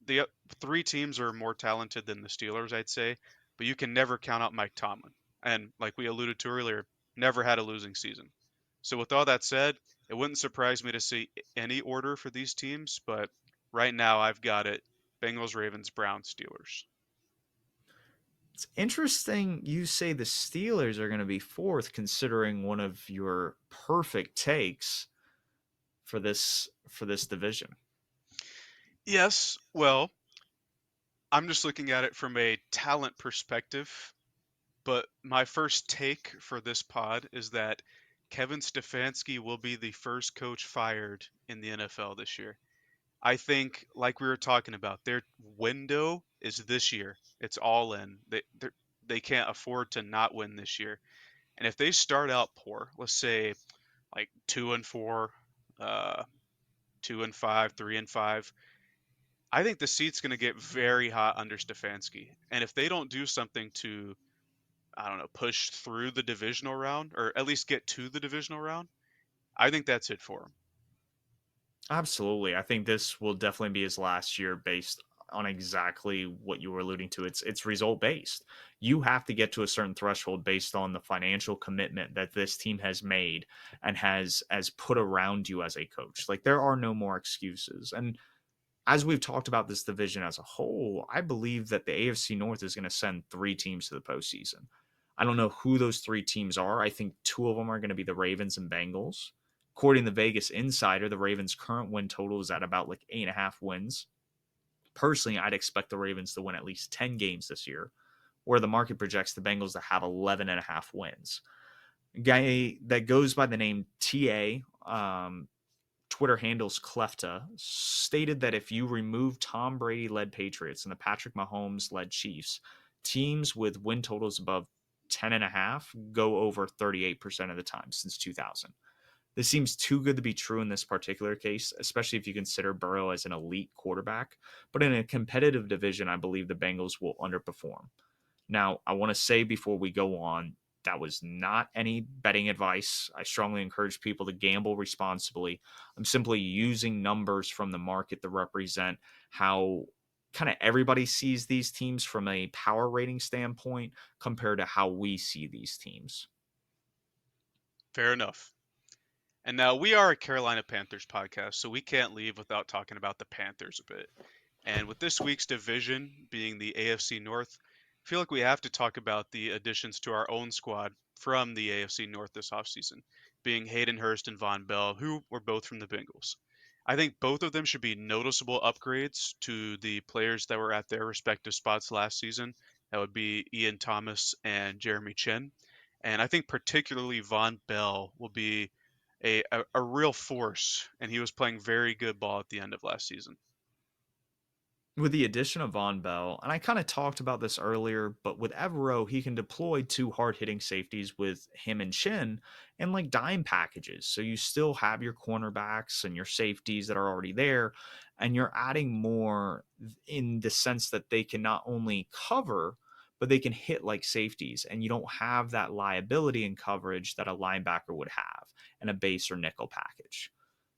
the three teams are more talented than the Steelers, I'd say, but you can never count out Mike Tomlin. And like we alluded to earlier, never had a losing season. So with all that said, it wouldn't surprise me to see any order for these teams, but right now I've got it Bengals, Ravens, Browns, Steelers. it's interesting you say the Steelers are going to be fourth, considering one of your perfect takes for this division. Yes, well, I'm just looking at it from a talent perspective, but my first take for this pod is that Kevin Stefanski will be the first coach fired in the NFL this year. I think, like we were talking about, their window is this year. It's all in. They can't afford to not win this year. And if they start out poor, let's say like 2-4, uh, 2-5, 3-5, I think the seat's going to get very hot under Stefanski. And if they don't do something to, I don't know, push through the divisional round or at least get to the divisional round, I think that's it for him. Absolutely. I think this will definitely be his last year based on exactly what you were alluding to. It's result based. You have to get to a certain threshold based on the financial commitment that this team has made and has put around you as a coach. Like there are no more excuses. And as we've talked about this division as a whole, I believe that the AFC North is going to send three teams to the postseason. I don't know who those three teams are. I think two of them are going to be the Ravens and Bengals. According to Vegas Insider, the Ravens' current win total is at about like 8.5 wins. Personally, I'd expect the Ravens to win at least 10 games this year, where the market projects the Bengals to have 11.5 wins. A guy that goes by the name TA, Twitter handles Klefta, stated that if you remove Tom Brady led Patriots and the Patrick Mahomes led Chiefs, teams with win totals above 10.5 go over 38% of the time since 2000. This seems too good to be true in this particular case, especially if you consider Burrow as an elite quarterback. But in a competitive division, I believe the Bengals will underperform. Now, I want to say before we go on, that was not any betting advice. I strongly encourage people to gamble responsibly. I'm simply using numbers from the market to represent how kind of everybody sees these teams from a power rating standpoint compared to how we see these teams. Fair enough. And now we are a Carolina Panthers podcast, so we can't leave without talking about the Panthers a bit. And with this week's division being the AFC North, I feel like we have to talk about the additions to our own squad from the AFC North this offseason, being Hayden Hurst and Von Bell, who were both from the Bengals. I think both of them should be noticeable upgrades to the players that were at their respective spots last season. That would be Ian Thomas and Jeremy Chin. And I think particularly Von Bell will be a real force, and he was playing very good ball at the end of last season. With the addition of Von Bell, and I kind of talked about this earlier, but with Evero, he can deploy two hard hitting safeties with him and Chin and like dime packages. So you still have your cornerbacks and your safeties that are already there, and you're adding more in the sense that they can not only cover, but they can hit like safeties, and you don't have that liability in coverage that a linebacker would have in a base or nickel package.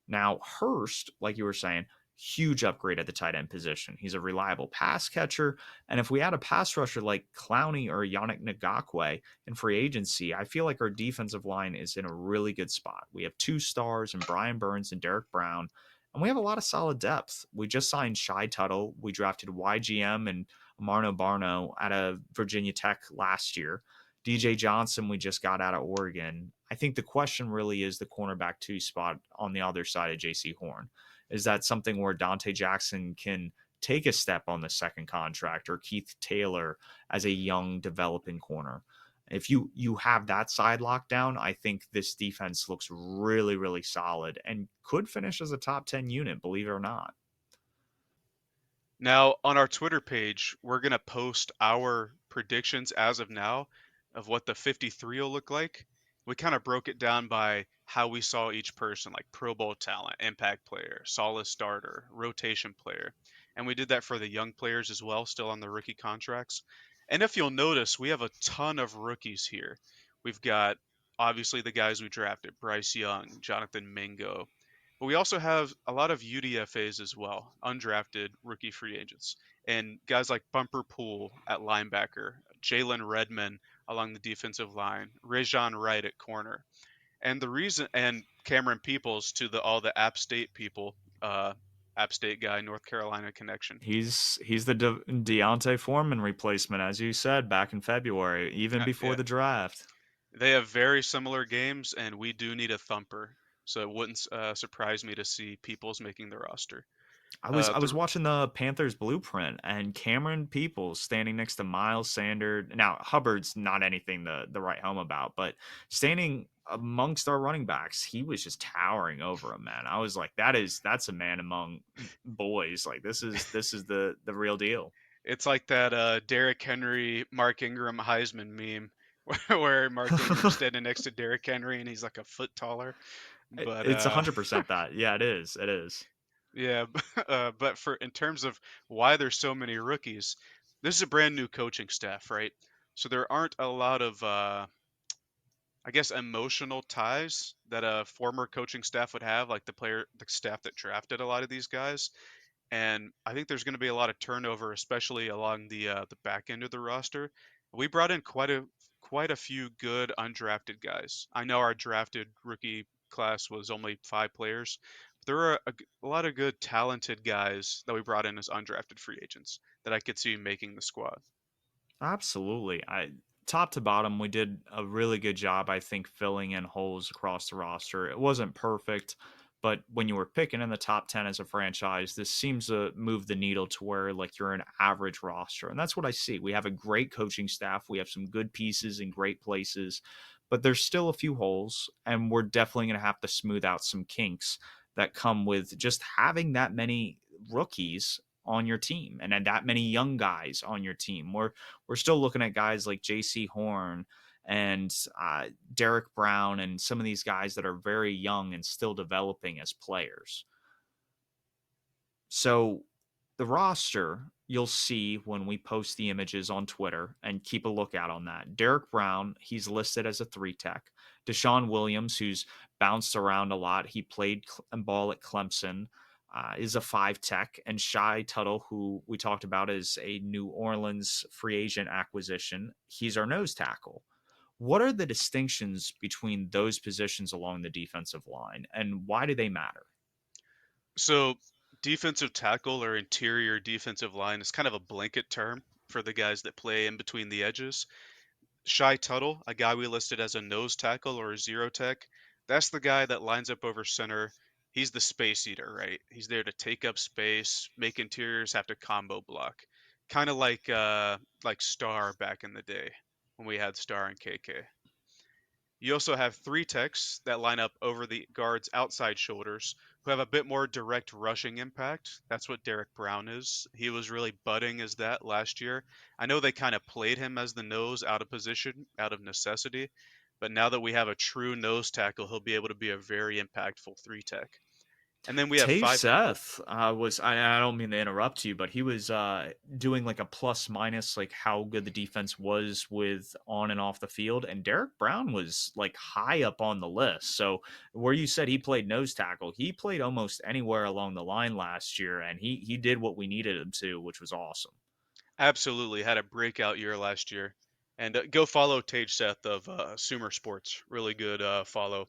Now, Hurst, like you were saying, huge upgrade at the tight end position. He's a reliable pass catcher. And if we add a pass rusher like Clowney or Yannick Ngakwe in free agency, I feel like our defensive line is in a really good spot. We have two stars in Brian Burns and Derek Brown, and we have a lot of solid depth. We just signed Shy Tuttle. We drafted YGM and Amarno Barno out of Virginia Tech last year. DJ Johnson, we just got out of Oregon. I think the question really is the cornerback two spot on the other side of JC Horn. Is that something where Dante Jackson can take a step on the second contract, or Keith Taylor as a young developing corner? If you have that side locked down, I think this defense looks really, really solid and could finish as a top 10 unit, believe it or not. Now, on our Twitter page, we're going to post our predictions as of now of what the 53 will look like. We kind of broke it down by how we saw each person, like Pro Bowl talent, impact player, solid starter, rotation player. And we did that for the young players as well, still on the rookie contracts. And if you'll notice, we have a ton of rookies here. We've got obviously the guys we drafted, Bryce Young, Jonathan Mingo, but we also have a lot of UDFAs as well, undrafted rookie free agents, and guys like Bumper Pool at linebacker, Jalen Redmond along the defensive line, Rajon Wright at corner, and the reason and Cameron Peoples to the all the App State people, App State guy, North Carolina connection. He's the Deontay Foreman replacement, as you said back in February, even before Yeah, the draft. they have very similar games, and we do need a thumper. So it wouldn't surprise me to see Peoples making the roster. I was The watching the Panthers blueprint, and Cameron Peoples standing next to Miles Sanders. Now Hubbard's not anything to write home about, but standing amongst our running backs, he was just towering over him, man. I was like, that's a man among boys. Like this is the real deal. It's like that Derrick Henry, Mark Ingram Heisman meme where Mark Ingram's standing next to Derrick Henry and he's like a foot taller. But It's 100% that. Yeah, it is. It is. yeah, but for in terms of why there's so many rookies, this is a brand new coaching staff, right? So there aren't a lot of I guess emotional ties that a former coaching staff would have, like the staff that drafted a lot of these guys. And I think there's going to be a lot of turnover, especially along the back end of the roster. We brought in quite a few good undrafted guys. I know our drafted rookie class was only 5 players, but there were a lot of good talented guys that we brought in as undrafted free agents that I could see making the squad. Absolutely. I top to bottom, we did a really good job, I think, filling in holes across the roster. It wasn't perfect, but when you were picking in the top 10 as a franchise, this seems to move the needle to where like you're an average roster. And that's what I see. We have a great coaching staff. We have some good pieces in great places, but there's still a few holes, and we're definitely going to have to smooth out some kinks that come with just having that many rookies on your team and that many young guys on your team. We're still looking at guys like JC Horn and Derek Brown and some of these guys that are very young and still developing as players. So the roster, you'll see when we post the images on Twitter, and keep a lookout on that. Derek Brown, he's listed as a three tech. Deshaun Williams, who's bounced around a lot, he played ball at Clemson, is a five tech. And Shy Tuttle, who we talked about as a New Orleans free agent acquisition, he's our nose tackle. What are the distinctions between those positions along the defensive line, and why do they matter? So, defensive tackle or interior defensive line is kind of a blanket term for the guys that play in between the edges. Shy Tuttle, a guy we listed as a nose tackle or a zero tech, that's the guy that lines up over center. He's the space eater, right? He's there to take up space, make interiors have to combo block. Kind of like Star back in the day when we had Star and KK. You also have three techs that line up over the guard's outside shoulders who have a bit more direct rushing impact. That's what Derek Brown is. He was really budding as that last year. I know they kind of played him as the nose out of position, out of necessity, but now that we have a true nose tackle, he'll be able to be a very impactful three tech. And then we have Tave five. Oh, Seth was I don't mean to interrupt you, but he was doing like a plus minus like how good the defense was with on and off the field, and Derek Brown was like high up on the list. So where you said he played nose tackle, he played almost anywhere along the line last year, and he did what we needed him to, which was awesome. absolutely had a breakout year last year. And go follow Tage Seth of Sumer Sports. Really good follow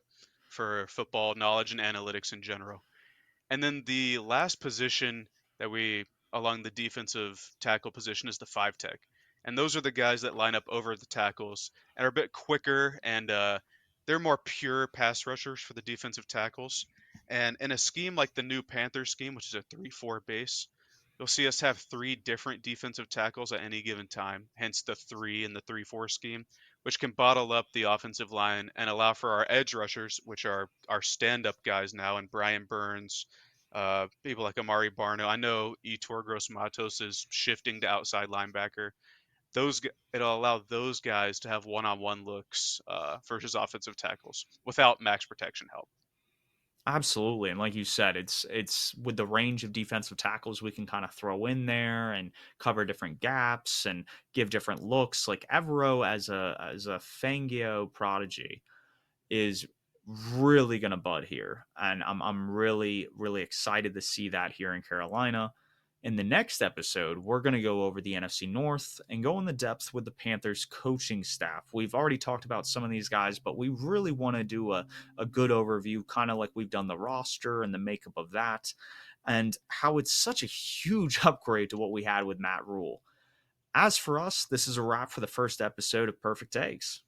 for football knowledge and analytics in general. And then the last position that we along the defensive tackle position is the five tech. And those are the guys that line up over the tackles and are a bit quicker and they're more pure pass rushers for the defensive tackles. And in a scheme like the new Panthers scheme, which is a 3-4 base, you'll see us have three different defensive tackles at any given time, hence the three in the 3-4 scheme, which can bottle up the offensive line and allow for our edge rushers, which are our stand up guys now, and Brian Burns, people like Amari Barno. I know Etor Gross Matos is shifting to outside linebacker. It'll allow those guys to have one-on-one looks versus offensive tackles without max protection help. Absolutely, and like you said, it's with the range of defensive tackles we can kind of throw in there and cover different gaps and give different looks. Like Evero as a Fangio prodigy is really going to bud here, and I'm really excited to see that here in Carolina. In the next episode, we're going to go over the NFC North and go in the depth with the Panthers coaching staff. We've already talked about some of these guys, but we really want to do a good overview, kind of like we've done the roster and the makeup of that, and how it's such a huge upgrade to what we had with Matt Rule. As for us, this is a wrap for the first episode of Purrfect Takes.